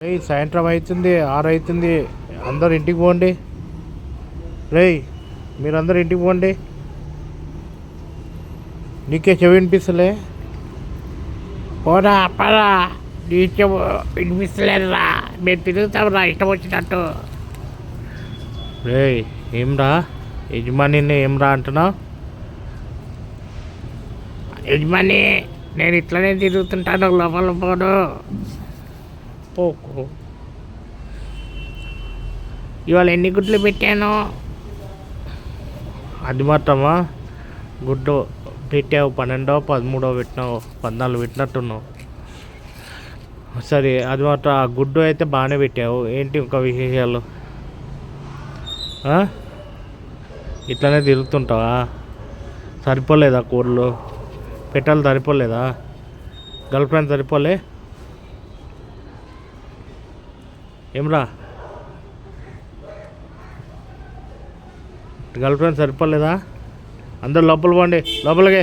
సాయంత్రం అవుతుంది, 6 అవుతుంది. అందరు ఇంటికి పోండి. రేయ్, మీరందరూ ఇంటికి పోండి. నీకే చెవి వినిపిస్తలే? పోరా పరా, నీ చెవు వినిపిస్తలేదురా. మేము తిరుగుతాంరా ఇష్టం వచ్చినట్టు. రేయ్, ఏమ్రా యజమానిని ఏమ్రా అంటున్నావు? యజమాని, నేను ఇట్లనే తిరుగుతుంటాను, లోపల పోను. ఓహో, ఇవాళ ఎన్ని గుడ్లు పెట్టాను? అది మాత్రమా? గుడ్డు పెట్టావు 12, 13 పెట్టినావు, 14 పెట్టినట్టున్నావు. సరే, అది మాత్రం ఆ గుడ్డు అయితే బాగానే పెట్టావు. ఏంటి ఇంకా విశేషాలు? ఇట్లనే తిరుగుతుంటావా? సరిపోలేదా కూరలు? పెట్టాలి సరిపోలేదా? గర్ల్ ఫ్రెండ్ సరిపోలే? ఏమ్రా, గర్ల్ ఫ్రెండ్ సరిపోలేదా? అందరు లోపల పోండి, లోపలికి.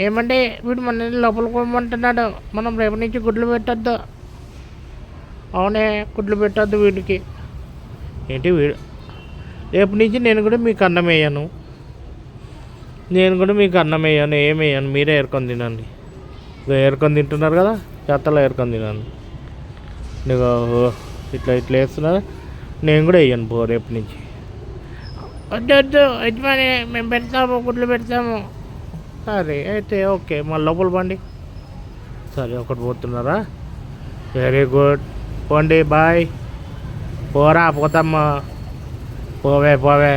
ఏమండి, వీడు మన లోపలికి పోమంటున్నాడు. మనం రేపు నుంచి గుడ్లు పెట్టద్దు. అవునే, గుడ్లు పెట్టద్దు వీడికి. ఏంటి వీడు? రేపు నుంచి నేను కూడా మీకు అన్నం వేయను. ఏమేయను, మీరే ఏరుకొని తినండి. ఏరుకొని తింటున్నారు కదా, చేతలో ఏరుకొని తినండి. నీకు ఇట్లా వేస్తున్నారు, నేను కూడా వేయను పో రేపు నుంచి. వద్దు యజమాని, మేము పెడతాము, గుడ్లు పెడతాము. సరే అయితే ఓకే, మళ్ళీ లోపల పండి. సరే, ఒకటి పోతున్నారా? వెరీ గుడ్, పోండి, బాయ్. పోరా, పోతామ్మా. పోవే.